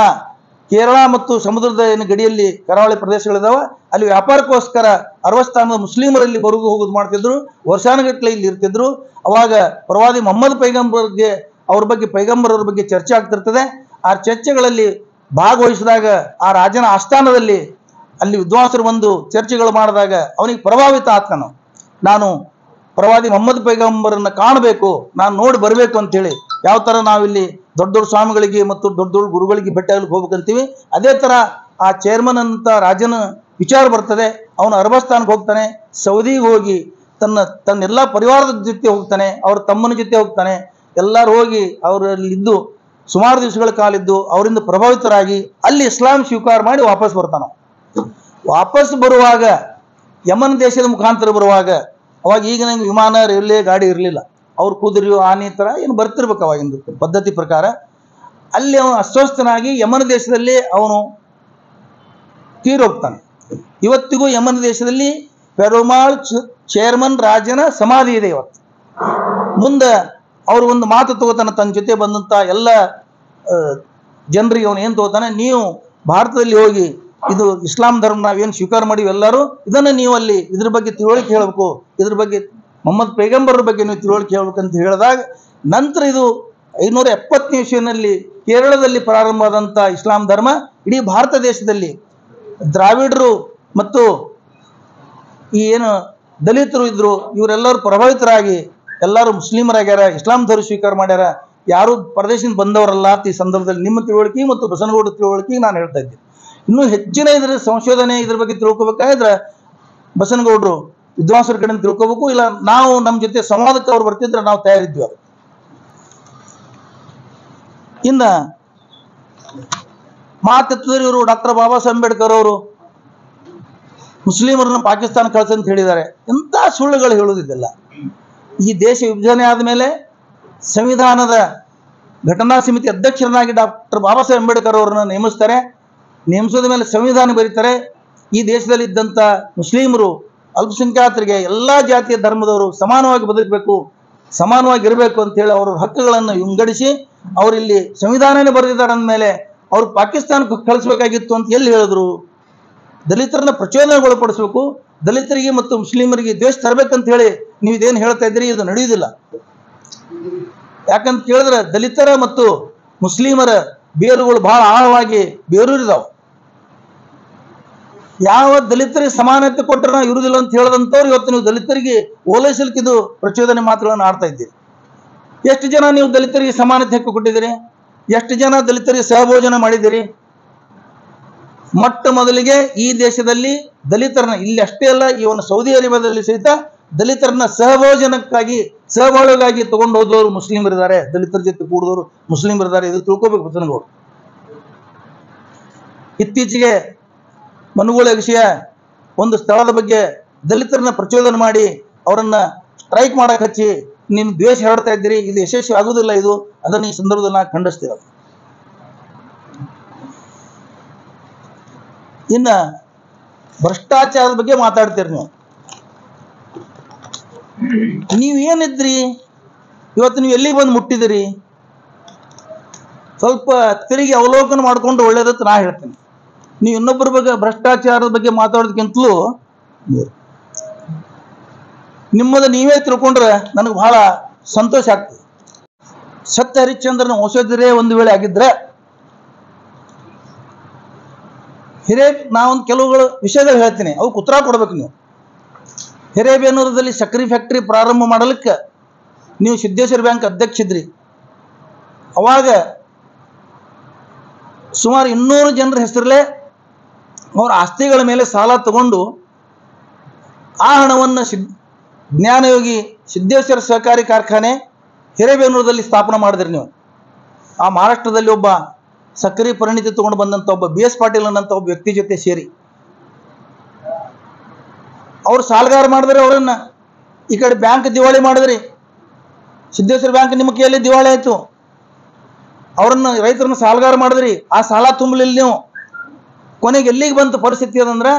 ಕೇರಳ ಮತ್ತು ಸಮುದ್ರದ ಏನು ಗಡಿಯಲ್ಲಿ ಕರಾವಳಿ ಪ್ರದೇಶಗಳಿದಾವ ಅಲ್ಲಿ ವ್ಯಾಪಾರಕ್ಕೋಸ್ಕರ ಅರಬಸ್ಥಾನದ ಮುಸ್ಲಿಮರಲ್ಲಿ ಬರುವುದು ಹೋಗುದು ಮಾಡ್ತಿದ್ರು. ವರ್ಷಾನುಗಟ್ಟಲೆ ಇಲ್ಲಿ ಇರ್ತಿದ್ರು. ಅವಾಗ ಪ್ರವಾದಿ ಮೊಹಮ್ಮದ್ ಪೈಗಂಬರ್ಗೆ ಅವ್ರ ಬಗ್ಗೆ ಚರ್ಚೆ ಆಗ್ತಿರ್ತದೆ. ಆ ಚರ್ಚೆಗಳಲ್ಲಿ ಭಾಗವಹಿಸಿದಾಗ ಆ ರಾಜನ ಆಸ್ಥಾನದಲ್ಲಿ ಅಲ್ಲಿ ವಿದ್ವಾಂಸರು ಬಂದು ಚರ್ಚೆಗಳು ಮಾಡಿದಾಗ ಅವನಿಗೆ ಪ್ರಭಾವಿತ ಆತ್ಮನು, ನಾನು ಪ್ರವಾದಿ ಮೊಹಮ್ಮದ್ ಪೈಗಂಬರನ್ನ ಕಾಣಬೇಕು, ನಾನು ನೋಡಿ ಬರಬೇಕು ಅಂತೇಳಿ. ಯಾವ ತರ ನಾವಿಲ್ಲಿ ದೊಡ್ಡ ದೊಡ್ಡ ಸ್ವಾಮಿಗಳಿಗೆ ಮತ್ತು ದೊಡ್ಡ ದೊಡ್ಡ ಗುರುಗಳಿಗೆ ಭೇಟಿ ಆಗ್ಲಿಕ್ಕೆ ಹೋಗ್ಬೇಕಂತೀವಿ, ಅದೇ ತರ ಆ ಚೇರ್ಮನ್ ಅಂತ ರಾಜನ ವಿಚಾರ ಬರ್ತದೆ. ಅವನು ಅರಬಸ್ಥಾನಕ್ಕೆ ಹೋಗ್ತಾನೆ, ಸೌದಿಗೆ ಹೋಗಿ ತನ್ನೆಲ್ಲ ಪರಿವಾರದ ಜೊತೆ ಹೋಗ್ತಾನೆ, ಅವ್ರ ತಮ್ಮನ ಜೊತೆ ಹೋಗ್ತಾನೆ. ಎಲ್ಲರೂ ಹೋಗಿ ಅವರಲ್ಲಿದ್ದು ಸುಮಾರು ದಿವಸಗಳ ಕಾಲಿದ್ದು ಅವರಿಂದ ಪ್ರಭಾವಿತರಾಗಿ ಅಲ್ಲಿ ಇಸ್ಲಾಂ ಸ್ವೀಕಾರ ಮಾಡಿ ವಾಪಸ್ ಬರ್ತಾನ. ವಾಪಸ್ ಬರುವಾಗ ಯಮನ್ ದೇಶದ ಮುಖಾಂತರ ಬರುವಾಗ, ಅವಾಗ ಈಗ ನಂಗೆ ವಿಮಾನ ರೈಲ್ವೆ ಗಾಡಿ ಇರಲಿಲ್ಲ, ಅವ್ರು ಕುದುರೆಯೋ ಆನೆ ಥರ ಏನು ಬರ್ತಿರ್ಬೇಕು ಅವಾಗಿಂದು ಪದ್ಧತಿ ಪ್ರಕಾರ. ಅಲ್ಲಿ ಅವನು ಅಸ್ವಸ್ಥನಾಗಿ ಯಮನ್ ದೇಶದಲ್ಲಿ ಅವನು ತೀರೋಗ್ತಾನೆ. ಇವತ್ತಿಗೂ ಯಮನ್ ದೇಶದಲ್ಲಿ ಪೆರುಮಾಳ್ ಚೇರ್ಮನ್ ರಾಜನ ಸಮಾಧಿ ಇದೆ ಇವತ್ತು. ಮುಂದೆ ಅವರು ಒಂದು ಮಾತು ತಗೋತಾನೆ ತನ್ನ ಜೊತೆ ಬಂದಂಥ ಎಲ್ಲ ಜನರಿಗೆ. ಅವನು ಏನು ತಗೋತಾನೆ, ನೀವು ಭಾರತದಲ್ಲಿ ಹೋಗಿ ಇದು ಇಸ್ಲಾಂ ಧರ್ಮ ನಾವೇನು ಸ್ವೀಕಾರ ಮಾಡಿವಿ ಎಲ್ಲರೂ, ಇದನ್ನು ನೀವು ಅಲ್ಲಿ ಇದ್ರ ಬಗ್ಗೆ ತಿಳುವಳಿಕೆ ಹೇಳಬೇಕು, ಇದ್ರ ಬಗ್ಗೆ ಮೊಹಮ್ಮದ್ ಪೈಗಂಬರ್ ಬಗ್ಗೆ ನೀವು ತಿಳುವಳಿಕೆ ಹೇಳ್ಬೇಕಂತ ಹೇಳಿದಾಗ ನಂತರ ಇದು 570ನೇ ಇಸ್ವಿನಲ್ಲಿ ಕೇರಳದಲ್ಲಿ ಪ್ರಾರಂಭ ಆದಂಥ ಇಸ್ಲಾಂ ಧರ್ಮ ಇಡೀ ಭಾರತ ದೇಶದಲ್ಲಿ ದ್ರಾವಿಡರು ಮತ್ತು ಈ ಏನು ದಲಿತರು ಇದ್ರು ಇವರೆಲ್ಲರೂ ಪ್ರಭಾವಿತರಾಗಿ ಎಲ್ಲರೂ ಮುಸ್ಲಿಮರಾಗ್ಯಾರ, ಇಸ್ಲಾಂ ಧರ್ಮ ಸ್ವೀಕಾರ ಮಾಡ್ಯಾರ. ಯಾರು ಪರದೇಶದಿಂದ ಬಂದವರಲ್ಲ ಅಂತ ಈ ಸಂದರ್ಭದಲ್ಲಿ ನಿಮ್ಮ ತಿಳುವಳಿಕೆ ಮತ್ತು ಬಸನಗೌಡ ತಿಳುವಳಿಕೆ ನಾನು ಹೇಳ್ತಾ ಇದ್ದೀನಿ. ಇನ್ನೂ ಹೆಚ್ಚಿನ ಇದರ ಸಂಶೋಧನೆ ಇದ್ರ ಬಗ್ಗೆ ತಿಳ್ಕೊಬೇಕಾದ್ರೆ ಬಸನಗೌಡರು ವಿದ್ವಾಂಸರ ಕಡೆಯಿಂದ ತಿಳ್ಕೋಬೇಕು. ಇಲ್ಲ ನಾವು ನಮ್ಮ ಜೊತೆ ಸಂವಾದಕ್ಕೆ ಅವ್ರು ಬರ್ತಿದ್ರೆ ನಾವು ತಯಾರಿದ್ವಿ. ಅದು ಇನ್ನ ಮಾತೆತ್ತಿದ್ರೆ ಇವರು ಡಾಕ್ಟರ್ ಬಾಬಾ ಸಾಹೇಬ್ ಅಂಬೇಡ್ಕರ್ ಅವರು ಮುಸ್ಲಿಮರನ್ನ ಪಾಕಿಸ್ತಾನ ಕಳ್ಸಂತ ಹೇಳಿದ್ದಾರೆ. ಎಂಥ ಸುಳ್ಳುಗಳು ಹೇಳುವುದಿಲ್ಲ. ಈ ದೇಶ ವಿಭಜನೆ ಆದಮೇಲೆ ಸಂವಿಧಾನದ ಘಟನಾ ಸಮಿತಿ ಅಧ್ಯಕ್ಷರನ್ನಾಗಿ ಡಾಕ್ಟರ್ ಬಾಬಾ ಸಾಹೇಬ್ ಅಂಬೇಡ್ಕರ್ ಅವರನ್ನ ನೇಮಿಸ್ತಾರೆ. ನೇಮಿಸೋದ ಮೇಲೆ ಸಂವಿಧಾನ ಬರೀತಾರೆ. ಈ ದೇಶದಲ್ಲಿ ಇದ್ದಂಥ ಮುಸ್ಲಿಮರು ಅಲ್ಪಸಂಖ್ಯಾತರಿಗೆ ಎಲ್ಲ ಜಾತಿಯ ಧರ್ಮದವರು ಸಮಾನವಾಗಿ ಬದುಕಬೇಕು, ಸಮಾನವಾಗಿರಬೇಕು ಅಂತೇಳಿ ಅವರ ಹಕ್ಕುಗಳನ್ನು ವಿಂಗಡಿಸಿ ಅವರಿಲ್ಲಿ ಸಂವಿಧಾನನೇ ಬರೆದಿದ್ದಾರೆ ಅಂದಮೇಲೆ ಅವರು ಪಾಕಿಸ್ತಾನಕ್ಕೆ ಕಳಿಸ್ಬೇಕಾಗಿತ್ತು ಅಂತ ಎಲ್ಲಿ ಹೇಳಿದ್ರು? ದಲಿತರನ್ನ ಪ್ರಚೋದನೆಗೊಳಪಡಿಸಬೇಕು, ದಲಿತರಿಗೆ ಮತ್ತು ಮುಸ್ಲಿಮರಿಗೆ ದ್ವೇಷ ತರಬೇಕಂತ ಹೇಳಿ ನೀವು ಇದೇನು ಹೇಳ್ತಾ ಇದ್ದೀರಿ, ಇದು ನಡೆಯುವುದಿಲ್ಲ. ಯಾಕಂತ ಕೇಳಿದ್ರೆ ದಲಿತರ ಮತ್ತು ಮುಸ್ಲಿಮರ ಬೇರುಗಳು ಬಹಳ ಆಳವಾಗಿ ಬೇರೂರಿದಾವೆ. ಯಾವ ದಲಿತರಿಗೆ ಸಮಾನತೆ ಕೊಟ್ಟರೆ ನಾವು ಇರುವುದಿಲ್ಲ ಅಂತ ಹೇಳದಂಥವ್ರು ಇವತ್ತು ನೀವು ದಲಿತರಿಗೆ ಓಲೈಸಲಿಕ್ಕೆ ಇದು ಪ್ರಚೋದನೆ ಮಾತುಗಳನ್ನು ಆಡ್ತಾ ಇದ್ದೀರಿ. ಎಷ್ಟು ಜನ ನೀವು ದಲಿತರಿಗೆ ಸಮಾನತೆ ಹಕ್ಕು ಕೊಟ್ಟಿದ್ದೀರಿ? ಎಷ್ಟು ಜನ ದಲಿತರಿಗೆ ಸಹಭೋಜನ ಮಾಡಿದ್ದೀರಿ? ಮೊಟ್ಟ ಮೊದಲಿಗೆ ಈ ದೇಶದಲ್ಲಿ ದಲಿತರನ್ನ, ಇಲ್ಲಿ ಅಷ್ಟೇ ಅಲ್ಲ, ಈ ಒಂದು ಸೌದಿ ಅರೇಬಿಯಾದಲ್ಲಿ ಸಹಿತ ದಲಿತರನ್ನ ಸಹಭೋಜನಕ್ಕಾಗಿ ಸಹಬಾಳ್ವೆಗಾಗಿ ತಗೊಂಡು ಹೋದವರು ಮುಸ್ಲಿಮರಿದ್ದಾರೆ, ದಲಿತರ ಜೊತೆ ಕೂಡಿದವರು ಮುಸ್ಲಿಮರಿದ್ದಾರೆ. ಇದು ತಿಳ್ಕೋಬೇಕು ಬಸನಗೌಡ. ಇತ್ತೀಚೆಗೆ ಮನುಗಳ ವಿಷಯ ಒಂದು ಸ್ಥಳದ ಬಗ್ಗೆ ದಲಿತರನ್ನ ಪ್ರಚೋದನೆ ಮಾಡಿ ಅವರನ್ನ ಸ್ಟ್ರೈಕ್ ಮಾಡಕ್ಕೆ ಹಚ್ಚಿ ನೀನು ದ್ವೇಷ ಹರಡ್ತಾ ಇದ್ದೀರಿ, ಇದು ಯಶಸ್ವಿ ಆಗುವುದಿಲ್ಲ. ಇದು ಅದನ್ನು ಈ ಸಂದರ್ಭದಲ್ಲಿ ನಾನು ಖಂಡಿಸ್ತೇವೆ. ಇನ್ನ ಭ್ರಷ್ಟಾಚಾರದ ಬಗ್ಗೆ ಮಾತಾಡ್ತೀರಿ ನೀವು. ನೀವೇನಿದ್ರಿ ಇವತ್ತು, ನೀವು ಎಲ್ಲಿಗೆ ಬಂದು ಮುಟ್ಟಿದಿರಿ? ಸ್ವಲ್ಪ ತಿರುಗಿ ಅವಲೋಕನ ಮಾಡಿಕೊಂಡು ಒಳ್ಳೇದತ್ತು ನಾ ಹೇಳ್ತೇನೆ. ನೀವು ಇನ್ನೊಬ್ಬರ ಬಗ್ಗೆ ಭ್ರಷ್ಟಾಚಾರದ ಬಗ್ಗೆ ಮಾತಾಡೋದಕ್ಕಿಂತಲೂ ನಿಮ್ಮದು ನೀವೇ ತಿಳ್ಕೊಂಡ್ರೆ ನನಗೆ ಬಹಳ ಸಂತೋಷ ಆಗ್ತದೆ. ಸತ್ಯ ಹರಿಶ್ಚಂದ್ರನ ಹೊಸದಿರೇ ಒಂದು ವೇಳೆ ಆಗಿದ್ರೆ ನಾವೊಂದು ಕೆಲವುಗಳು ವಿಷಯಗಳು ಹೇಳ್ತೀನಿ, ಅವಕ್ಕೆ ಉತ್ತರ ಕೊಡ್ಬೇಕು ನೀವು. ಹಿರೇಬೇನೂರದಲ್ಲಿ ಸಕ್ಕರೆ ಫ್ಯಾಕ್ಟ್ರಿ ಪ್ರಾರಂಭ ಮಾಡಲಿಕ್ಕೆ ನೀವು ಸಿದ್ದೇಶ್ವರ ಬ್ಯಾಂಕ್ ಅಧ್ಯಕ್ಷ ಇದ್ರಿ. ಅವಾಗ ಸುಮಾರು 200 ಜನರ ಹೆಸರಲ್ಲೇ ಅವರ ಆಸ್ತಿಗಳ ಮೇಲೆ ಸಾಲ ತಗೊಂಡು ಆ ಹಣವನ್ನು ಜ್ಞಾನಯೋಗಿ ಸಿದ್ದೇಶ್ವರ ಸಹಕಾರಿ ಕಾರ್ಖಾನೆ ಹಿರೇಬೇನೂರದಲ್ಲಿ ಸ್ಥಾಪನೆ ಮಾಡಿದ್ರಿ ನೀವು. ಆ ಮಹಾರಾಷ್ಟ್ರದಲ್ಲಿ ಒಬ್ಬ ಸಕ್ಕರೆ ಪರಿಣಿತಿ ತಗೊಂಡು ಬಂದಂಥ ಒಬ್ಬ BS ಪಾಟೀಲ್ ಅನ್ನಂಥ ಒಬ್ಬ ವ್ಯಕ್ತಿ ಜೊತೆ ಸೇರಿ ಅವ್ರು ಸಾಲಗಾರ ಮಾಡಿದ್ರೆ, ಅವರನ್ನು ಈ ಕಡೆ ಬ್ಯಾಂಕ್ ದಿವಾಳಿ ಮಾಡಿದ್ರಿ. ಸಿದ್ದೇಶ್ವರ ಬ್ಯಾಂಕ್ ನಿಮ್ಮ ಕೈಯಲ್ಲಿ ದಿವಾಳಿ ಆಯಿತು. ಅವರನ್ನು ರೈತರನ್ನು ಸಾಲಗಾರ ಮಾಡಿದ್ರಿ. ಆ ಸಾಲ ತುಂಬಲಿಲ್ಲ ನೀವು. ಕೊನೆಗೆ ಎಲ್ಲಿಗೆ ಬಂತು ಪರಿಸ್ಥಿತಿ ಅದಂದ್ರೆ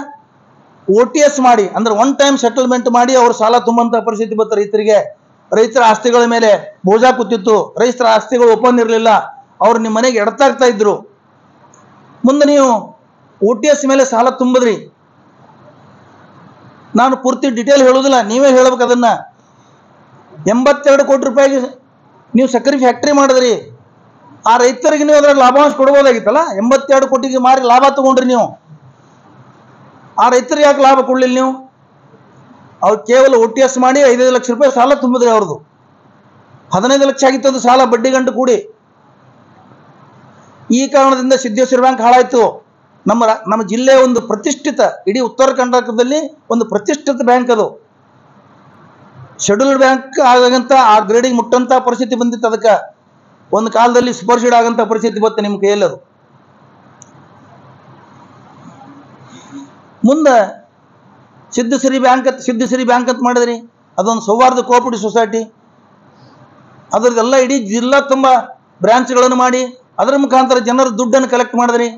OTS ಮಾಡಿ, ಅಂದ್ರೆ ಒನ್ ಟೈಮ್ ಸೆಟಲ್ಮೆಂಟ್ ಮಾಡಿ ಅವ್ರ ಸಾಲ ತುಂಬಂಥ ಪರಿಸ್ಥಿತಿ ಬಂತು ರೈತರಿಗೆ. ರೈತರ ಆಸ್ತಿಗಳ ಮೇಲೆ ಬೋಜಾ ಕೂತಿತ್ತು, ರೈತರ ಆಸ್ತಿಗಳು ಓಪನ್ ಇರಲಿಲ್ಲ, ಅವ್ರು ನಿಮ್ಮ ಮನೆಗೆ ಎಡ್ತಾಗ್ತಾ ಇದ್ರು. ಮುಂದೆ ನೀವು OTS ಮೇಲೆ ಸಾಲ ತುಂಬಿದ್ರಿ. ನಾನು ಪೂರ್ತಿ ಡೀಟೇಲ್ ಹೇಳೋದಿಲ್ಲ, ನೀವೇ ಹೇಳ್ಬೇಕು ಅದನ್ನು. 82 ಕೋಟಿ ರೂಪಾಯಿಗೆ ನೀವು ಸಕ್ಕರೆ ಫ್ಯಾಕ್ಟ್ರಿ ಮಾಡಿದ್ರಿ. ಆ ರೈತರಿಗೆ ನೀವು ಅದರ ಲಾಭಾಂಶ ಕೊಡ್ಬೋದಾಗಿತ್ತಲ್ಲ. 82 ಕೋಟಿಗೆ ಮಾರಿ ಲಾಭ ತಗೊಂಡ್ರಿ ನೀವು. ಆ ರೈತರಿಗೆ ಯಾಕೆ ಲಾಭ ಕೊಡಲಿಲ್ಲ ನೀವು? ಅವ್ರು ಕೇವಲ OTS ಮಾಡಿ 5 ಲಕ್ಷ ರೂಪಾಯಿ ಸಾಲ ತುಂಬಿದ್ರಿ. ಅವ್ರದ್ದು 15 ಲಕ್ಷ ಆಗಿತ್ತು ಅದು ಸಾಲ, ಬಡ್ಡಿ ಗಂಟು ಕೂಡಿ. ಈ ಕಾರಣದಿಂದ ಸಿದ್ದೇಶ್ವರ ಬ್ಯಾಂಕ್ ಹಾಳಾಯಿತು. ನಮ್ಮ ಜಿಲ್ಲೆಯ ಒಂದು ಪ್ರತಿಷ್ಠಿತ, ಇಡೀ ಉತ್ತರ ಕರ್ನಾಟಕದಲ್ಲಿ ಒಂದು ಪ್ರತಿಷ್ಠಿತ ಬ್ಯಾಂಕ್ ಅದು. ಶೆಡ್ಯೂಲ್ಡ್ ಬ್ಯಾಂಕ್ ಆಗಂತ ಆ ಗ್ರೇಡಿಗೆ ಮುಟ್ಟಂತ ಪರಿಸ್ಥಿತಿ ಬಂದಿತ್ತು. ಅದಕ್ಕೆ ಒಂದು ಕಾಲದಲ್ಲಿ ಸೂಪರ್ ಸೀಡ್ ಆಗಂತ ಪರಿಸ್ಥಿತಿ ಬಂತು ನಿಮ್ಮ ಕೈಯಲ್ಲಿ. ಅದು ಮುಂದೆ ಸಿದ್ದಶ್ರೀ ಬ್ಯಾಂಕ್ ಅಂತ ಮಾಡಿದ್ರಿ. ಅದೊಂದು ಸೌಹಾರ್ದ ಕೋಆಪರೇಟಿವ್ ಸೊಸೈಟಿ. ಅದರದೆಲ್ಲ ಇಡೀ ಜಿಲ್ಲಾ ತುಂಬ ಬ್ರಾಂಚ್ಗಳನ್ನು ಮಾಡಿ ಅದರ ಮುಖಾಂತರ ಜನರ ದುಡ್ಡನ್ನು ಕಲೆಕ್ಟ್ ಮಾಡಿದ್ರಿ.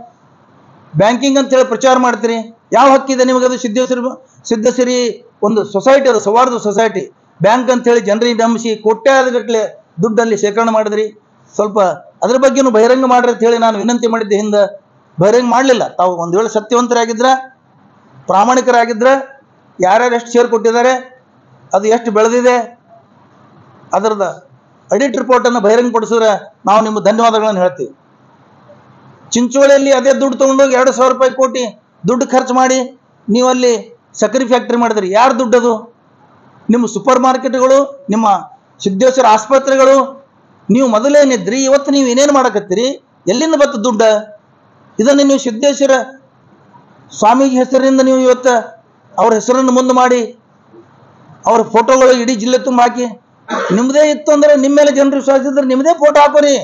ಬ್ಯಾಂಕಿಂಗ್ ಅಂತೇಳಿ ಪ್ರಚಾರ ಮಾಡ್ತೀರಿ. ಯಾವ ಹಕ್ಕಿದೆ ನಿಮಗೆ? ಅದು ಸಿದ್ದಶ್ರೀ ಒಂದು ಸೊಸೈಟಿ, ಅದು ಸೌಹಾರ್ದ ಸೊಸೈಟಿ. ಬ್ಯಾಂಕ್ ಅಂತೇಳಿ ಜನರಿಗೆ ನಂಬಿಸಿ ಕೋಟ್ಯಾಧಿಗಟ್ಟಲೆ ದುಡ್ಡಲ್ಲಿ ಶೇಖರಣೆ ಮಾಡಿದ್ರಿ. ಸ್ವಲ್ಪ ಅದ್ರ ಬಗ್ಗೆನೂ ಬಹಿರಂಗ ಮಾಡ್ರಿ ಅಂತ ಹೇಳಿ ನಾನು ವಿನಂತಿ ಮಾಡಿದ್ದೆ. ಹಿಂದೆ ಬಹಿರಂಗ ಮಾಡಲಿಲ್ಲ. ತಾವು ಒಂದು ವೇಳೆ ಸತ್ಯವಂತರಾಗಿದ್ರೆ, ಪ್ರಾಮಾಣಿಕರಾಗಿದ್ದರೆ, ಯಾರ್ಯಾರು ಎಷ್ಟು ಶೇರ್ ಕೊಟ್ಟಿದ್ದಾರೆ, ಅದು ಎಷ್ಟು ಬೆಳೆದಿದೆ, ಅದರದ ಆಡಿಟ್ ರಿಪೋರ್ಟನ್ನು ಬಹಿರಂಗಪಡಿಸಿದ್ರೆ ನಾವು ನಿಮ್ಮ ಧನ್ಯವಾದಗಳನ್ನು ಹೇಳ್ತೀವಿ. ಚಿಂಚೋಳಿಯಲ್ಲಿ ಅದೇ ದುಡ್ಡು ತೊಗೊಂಡೋಗಿ 2,000 ರೂಪಾಯಿ ಕೋಟಿ ದುಡ್ಡು ಖರ್ಚು ಮಾಡಿ ನೀವು ಅಲ್ಲಿ ಸಕ್ಕರೆ ಫ್ಯಾಕ್ಟ್ರಿ ಮಾಡಿದ್ರಿ. ಯಾರು ದುಡ್ಡದು? ನಿಮ್ಮ ಸೂಪರ್ ಮಾರ್ಕೆಟ್ಗಳು, ನಿಮ್ಮ ಸಿದ್ದೇಶ್ವರ ಆಸ್ಪತ್ರೆಗಳು. ನೀವು ಮೊದಲೇನಿದ್ರಿ, ಇವತ್ತು ನೀವು ಏನೇನು ಮಾಡಕತ್ತೀರಿ? ಎಲ್ಲಿಂದ ಬತ್ತು ದುಡ್ಡು? ಇದನ್ನು ನೀವು ಸಿದ್ದೇಶ್ವರ ಸ್ವಾಮೀಜಿ ಹೆಸರಿನಿಂದ ನೀವು ಇವತ್ತು ಅವ್ರ ಹೆಸರನ್ನು ಮುಂದೆ ಮಾಡಿ ಅವ್ರ ಫೋಟೋಗಳು ಇಡೀ ಜಿಲ್ಲೆ ತುಂಬ ಹಾಕಿ, ನಿಮ್ಮದೇ ಇತ್ತು ಅಂದರೆ ನಿಮ್ಮ ಮೇಲೆ ಜನರು ವಿಶ್ವಾಸ ಇದ್ರೆ ನಿಮ್ಮದೇ ಫೋಟೋ ಹಾಕೋರಿ.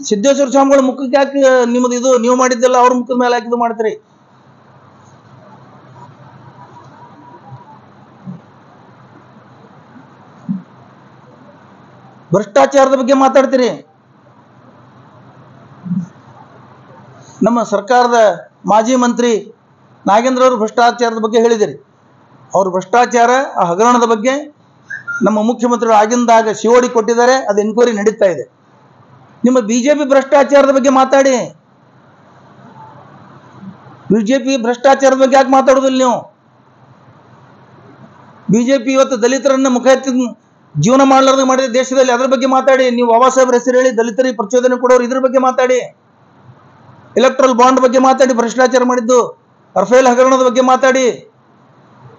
ಸಿದ್ದೇಶ್ವರ ಸ್ವಾಮಿಗಳ ಮುಖಕ್ಕೆ ಹಾಕಿ ನಿಮ್ಮದು ಇದು ನೀವು ಮಾಡಿದ್ದೆಲ್ಲ ಅವ್ರ ಮುಖದ ಮೇಲೆ ಹಾಕಿದ್ದು ಮಾಡ್ತೀರಿ. ಭ್ರಷ್ಟಾಚಾರದ ಬಗ್ಗೆ ಮಾತಾಡ್ತೀರಿ. ನಮ್ಮ ಸರ್ಕಾರದ ಮಾಜಿ ಮಂತ್ರಿ ನಾಗೇಂದ್ರ ಅವರು ಭ್ರಷ್ಟಾಚಾರದ ಬಗ್ಗೆ ಹೇಳಿದಿರಿ. ಅವರು ಭ್ರಷ್ಟಾಚಾರ, ಆ ಹಗರಣದ ಬಗ್ಗೆ ನಮ್ಮ ಮುಖ್ಯಮಂತ್ರಿಗಳು ಆಗಿಂದಾಗ COD ಕೊಟ್ಟಿದ್ದಾರೆ. ಅದು ಎನ್ಕ್ವೈರಿ ನಡೀತಾ ಇದೆ. ನಿಮ್ಮ BJP ಭ್ರಷ್ಟಾಚಾರದ ಬಗ್ಗೆ ಮಾತಾಡಿ. BJP ಭ್ರಷ್ಟಾಚಾರದ ಬಗ್ಗೆ ಯಾಕೆ ಮಾತಾಡೋದಿಲ್ಲ ನೀವು? BJP ಇವತ್ತು ದಲಿತರನ್ನ ಮುಖ ಎತ್ತಿ ಜೀವನ ಮಾಡಲಾರ್ದ ಮಾಡಿದ ದೇಶದಲ್ಲಿ, ಅದ್ರ ಬಗ್ಗೆ ಮಾತಾಡಿ. ನೀವು ಬಾಬಾ ಸಾಹೇಬ್ರ ಹೆಸರು ಹೇಳಿ ದಲಿತರಿಗೆ ಪ್ರಚೋದನೆ ಕೊಡೋರು, ಇದ್ರ ಬಗ್ಗೆ ಮಾತಾಡಿ. ಎಲೆಕ್ಟ್ರಲ್ ಬಾಂಡ್ ಬಗ್ಗೆ ಮಾತಾಡಿ, ಭ್ರಷ್ಟಾಚಾರ ಮಾಡಿದ್ದು. ರಫೇಲ್ ಹಗರಣದ ಬಗ್ಗೆ ಮಾತಾಡಿ.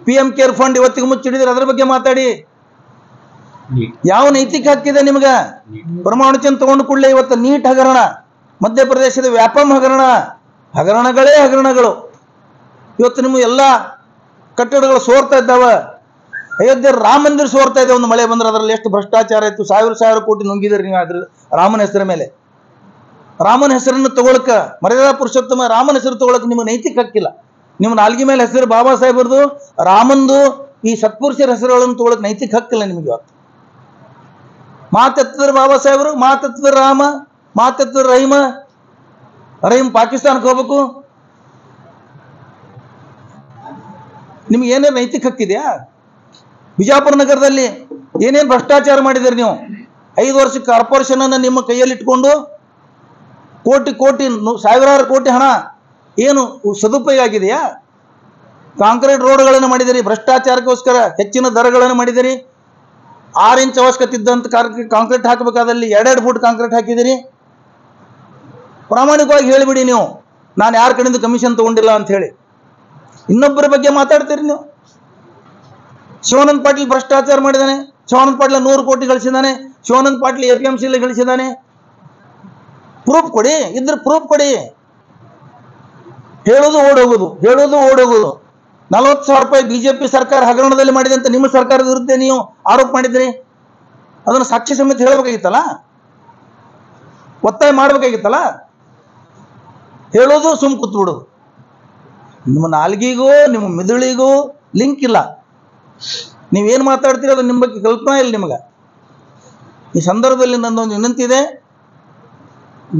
PM ಕೇರ್ ಫಂಡ್ ಇವತ್ತಿಗೆ ಮುಚ್ಚಿಡಿದ್ರೆ ಅದ್ರ ಬಗ್ಗೆ ಮಾತಾಡಿ. ಯಾವ ನೈತಿಕ ಹಕ್ಕಿದೆ ನಿಮ್ಗೆ? ಪರಮಾಣು ಚಂದ್ ತಗೊಂಡು ಕೂಡಲೇ ಇವತ್ತು ನೀಟ್ ಹಗರಣ, ಮಧ್ಯಪ್ರದೇಶದ ವ್ಯಾಪಂ ಹಗರಣ, ಹಗರಣಗಳೇ ಹಗರಣಗಳು. ಇವತ್ತು ನಿಮ್ಮ ಎಲ್ಲ ಕಟ್ಟಡಗಳು ಸೋರ್ತಾ ಇದ್ದಾವೆ. ಅಯೋಧ್ಯೆ ರಾಮ ಮಂದಿರ ಸೋರ್ತಾ ಇದೆ. ಒಂದು ಮಳೆ ಬಂದ್ರೆ ಅದರಲ್ಲಿ ಎಷ್ಟು ಭ್ರಷ್ಟಾಚಾರ ಇತ್ತು. ಸಾವಿರ ಕೋಟಿ ನುಂಗಿದ್ರಿ ನೀವು ಅದ್ರ ರಾಮನ ಹೆಸರ ಮೇಲೆ. ರಾಮನ ಹೆಸರನ್ನು ತಗೊಳಕ, ಮರ್ಯಾದಾ ಪುರುಷೋತ್ತಮ ರಾಮನ ಹೆಸರು ತಗೊಳಕ್ ನಿಮಗೆ ನೈತಿಕ ಹಕ್ಕಿಲ್ಲ. ನಿಮ್ಮ ನಾಲ್ಗಿ ಮೇಲೆ ಹೆಸರು ಬಾಬಾ ಸಾಹೇಬ್ರದು, ರಾಮಂದು, ಈ ಸತ್ಪುರುಷರ ಹೆಸರುಗಳನ್ನು ತಗೊಳಕ್ ನೈತಿಕ ಹಕ್ಕಿಲ್ಲ ನಿಮಗೆ. ಇವತ್ತು ಮಾತೆತ್ತಿದ್ರೆ ಬಾಬಾ ಸಾಹೇಬರು, ಮಾತೆತ್ತಿದ್ರೆ ರಾಮ, ಮಾತೆತ್ತಿದ್ರೆ ರಹೀಮ್ ಪಾಕಿಸ್ತಾನಕ್ಕೆ ಹೋಗ್ಬೇಕು. ನಿಮ್ಗೆ ಏನೇನು ನೈತಿಕ ಹಕ್ಕಿದೆಯಾ? ಬಿಜಾಪುರ ನಗರದಲ್ಲಿ ಏನೇನು ಭ್ರಷ್ಟಾಚಾರ ಮಾಡಿದಿರಿ ನೀವು? 5 ವರ್ಷ ಕಾರ್ಪೊರೇಷನ್ ಅನ್ನು ನಿಮ್ಮ ಕೈಯಲ್ಲಿ ಇಟ್ಕೊಂಡು ಕೋಟಿ ಸಾವಿರಾರು ಕೋಟಿ ಹಣ ಏನು ಸದುಪಯೋಗ ಆಗಿದೆಯಾ? ಕಾಂಕ್ರೀಟ್ ರೋಡ್ಗಳನ್ನು ಮಾಡಿದಿರಿ, ಭ್ರಷ್ಟಾಚಾರಕ್ಕೋಸ್ಕರ ಹೆಚ್ಚಿನ ದರಗಳನ್ನು ಮಾಡಿದಿರಿ. 6 ಇಂಚ್ ಅವಶ್ಯಕತೆ ಇದ್ದಂತ ಕಾಂಕ್ರೀಟ್ ಹಾಕಬೇಕಾದಲ್ಲಿ 2 ಫೂಟ್ ಕಾಂಕ್ರೀಟ್ ಹಾಕಿದಿರಿ. ಪ್ರಾಮಾಣಿಕವಾಗಿ ಹೇಳಿಬಿಡಿ ನೀವು. ನಾನು ಯಾರ ಕಡೆಯಿಂದ ಕಮಿಷನ್ ತಗೊಂಡಿಲ್ಲ ಅಂತ ಹೇಳಿ. ಇನ್ನೊಬ್ಬರ ಬಗ್ಗೆ ಮಾತಾಡ್ತೀರಿ ನೀವು. ಶಿವಾನಂದ ಪಾಟೀಲ್ ಭ್ರಷ್ಟಾಚಾರ ಮಾಡಿದ್ದಾನೆ, ಶಿವಾನಂದ ಪಾಟೀಲ್ 100 ಕೋಟಿ ಗಳಿಸಿದ್ದಾನೆ, ಶಿವಾನಂದ ಪಾಟೀಲ್ APMC ಗಳಿಸಿದ್ದಾನೆ. ಪ್ರೂಫ್ ಕೊಡಿ, ಇದ್ರ ಪ್ರೂಫ್ ಕೊಡಿ. ಹೇಳೋದು ಓಡೋಗೋದು, ಹೇಳೋದು ಓಡೋಗೋದು. 40,000 ರೂಪಾಯಿ BJP ಸರ್ಕಾರ ಹಗರಣದಲ್ಲಿ ಮಾಡಿದೆ ಅಂತ ನಿಮ್ಮ ಸರ್ಕಾರದ ವಿರುದ್ಧ ನೀವು ಆರೋಪ ಮಾಡಿದ್ರಿ. ಅದನ್ನು ಸಾಕ್ಷಿ ಸಮೇತ ಹೇಳಬೇಕಾಗಿತ್ತಲ್ಲ, ಒತ್ತಾಯ ಮಾಡಬೇಕಾಗಿತ್ತಲ್ಲ. ಹೇಳೋದು ಸುಮ್ ಕೂತ್ಬಿಡೋದು. ನಿಮ್ಮ ನಾಲ್ಗಿಗೂ ನಿಮ್ಮ ಮಿದುಳಿಗೂ ಲಿಂಕ್ ಇಲ್ಲ. ನೀವೇನು ಮಾತಾಡ್ತೀರಿ ಅದು ನಿಮ್ಮ ಬಗ್ಗೆ ಕಲ್ಪನಾ ಇಲ್ಲ ನಿಮಗೆ. ಈ ಸಂದರ್ಭದಲ್ಲಿ ನನ್ನೊಂದು ವಿನಂತಿ ಇದೆ,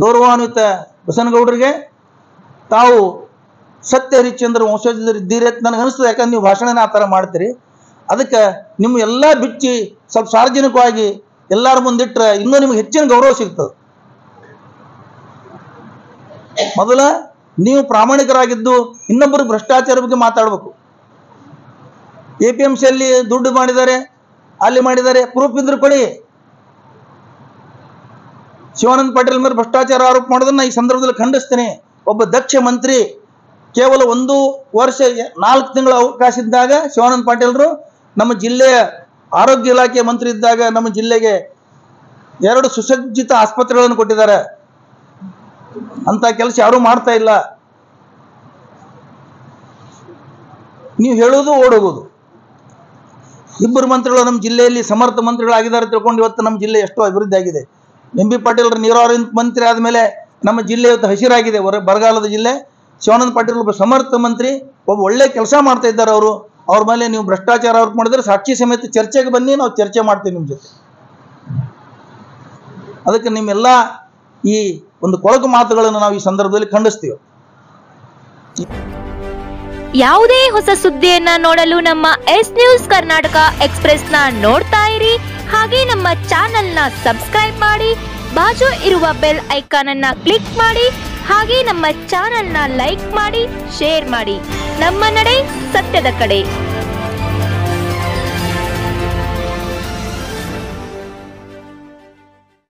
ಗೌರವಾನ್ವಿತ ಬಸನಗೌಡರಿಗೆ, ತಾವು ಸತ್ಯ ಹರಿಶ್ಚಂದ್ರ ವಂಶಜರಿದ್ದೀರಿ ಅಂತ ನನಗೆ ಅನಿಸ್ತದೆ. ಯಾಕಂದ್ರೆ ನೀವು ಭಾಷಣನ ಆ ಥರ ಮಾಡ್ತೀರಿ. ಅದಕ್ಕೆ ನಿಮ್ಮ ಎಲ್ಲ ಬಿಚ್ಚಿ ಸ್ವಲ್ಪ ಸಾರ್ವಜನಿಕವಾಗಿ ಎಲ್ಲರ ಮುಂದಿಟ್ಟರೆ ಇನ್ನೂ ನಿಮಗೆ ಹೆಚ್ಚಿನ ಗೌರವ ಸಿಗ್ತದೆ. ಮೊದಲ ನೀವು ಪ್ರಾಮಾಣಿಕರಾಗಿದ್ದು ಇನ್ನೊಬ್ಬರು ಭ್ರಷ್ಟಾಚಾರ ಬಗ್ಗೆ ಮಾತಾಡಬೇಕು. APMCಯಲ್ಲಿ ದುಡ್ಡು ಮಾಡಿದ್ದಾರೆ, ಅಲ್ಲಿ ಮಾಡಿದ್ದಾರೆ, ಪ್ರೂಫ್ ಇದ್ರೆ ಕೊಡಿ. ಶಿವಾನಂದ ಪಾಟೀಲ್ ಮೇಲೆ ಭ್ರಷ್ಟಾಚಾರ ಆರೋಪ ಮಾಡೋದನ್ನ ಈ ಸಂದರ್ಭದಲ್ಲಿ ಖಂಡಿಸ್ತೇನೆ. ಒಬ್ಬ ದಕ್ಷ ಮಂತ್ರಿ ಕೇವಲ 1 ವರ್ಷ 4 ತಿಂಗಳ ಅವಕಾಶ ಇದ್ದಾಗ ಶಿವಾನಂದ ಪಾಟೀಲ್ರು ನಮ್ಮ ಜಿಲ್ಲೆಯ ಆರೋಗ್ಯ ಇಲಾಖೆ ಮಂತ್ರಿ ಇದ್ದಾಗ ನಮ್ಮ ಜಿಲ್ಲೆಗೆ 2 ಸುಸಜ್ಜಿತ ಆಸ್ಪತ್ರೆಗಳನ್ನು ಕೊಟ್ಟಿದ್ದಾರೆ. ಅಂತ ಕೆಲಸ ಯಾರೂ ಮಾಡ್ತಾ ಇಲ್ಲ. ನೀವು ಹೇಳೋದು ಓಡೋಗೋದು. ಇಬ್ಬರು ಮಂತ್ರಿಗಳು ನಮ್ಮ ಜಿಲ್ಲೆಯಲ್ಲಿ ಸಮರ್ಥ ಮಂತ್ರಿಗಳಾಗಿದ್ದಾರೆ ತಿಳ್ಕೊಂಡು ಇವತ್ತು ನಮ್ಮ ಜಿಲ್ಲೆ ಎಷ್ಟೋ ಅಭಿವೃದ್ಧಿ ಆಗಿದೆ. MB ಪಾಟೀಲ್ರು ನೀರಾವರಿ ಮಂತ್ರಿ ಆದಮೇಲೆ ನಮ್ಮ ಜಿಲ್ಲೆ ಇವತ್ತು ಹಸಿರಾಗಿದೆ, ಬರಗಾಲದ ಜಿಲ್ಲೆ. ಶಿವಾನಂದ ಪಾಟೀಲ್ ಒಬ್ಬ ಸಮರ್ಥ ಮಂತ್ರಿ, ಒಬ್ಬ ಒಳ್ಳೆ ಕೆಲಸ ಮಾಡ್ತಾ ಇದ್ದಾರೆ ಅವರು. ಅವ್ರ ಮೇಲೆ ನೀವು ಭ್ರಷ್ಟಾಚಾರ ಆರೋಪ ಮಾಡಿದ್ರೆ ಸಾಕ್ಷಿ ಸಮೇತ ಚರ್ಚೆಗೆ ಬನ್ನಿ, ನಾವು ಚರ್ಚೆ ಮಾಡ್ತೀವಿ ನಿಮ್ಮ ಜೊತೆ. ಅದಕ್ಕೆ ನಿಮ್ಮೆಲ್ಲ ಈ ಒಂದು ಕೊಳಕು ಮಾತುಗಳನ್ನು ನಾವು ಈ ಸಂದರ್ಭದಲ್ಲಿ ಖಂಡಿಸ್ತೀವಿ. ಯಾವುದೇ ಹೊಸ ಸುದ್ದಿಯನ್ನ ನೋಡಲು ನಮ್ಮ ಎಸ್ ನ್ಯೂಸ್ ಕರ್ನಾಟಕ ಎಕ್ಸ್ಪ್ರೆಸ್ ನ ನೋಡ್ತಾ ಇರಿ. ಹಾಗೆ ನಮ್ಮ ಚಾನೆಲ್ ನ ಸಬ್ಸ್ಕ್ರೈಬ್ ಮಾಡಿ, ಬಾಜು ಇರುವ ಬೆಲ್ ಐಕಾನ್ ಅನ್ನ ಕ್ಲಿಕ್ ಮಾಡಿ. ಹಾಗೆ ನಮ್ಮ ಚಾನೆಲ್ ನ ಲೈಕ್ ಮಾಡಿ, ಶೇರ್ ಮಾಡಿ. ನಮ್ಮ ನಡೆ ಸತ್ಯದ ಕಡೆ.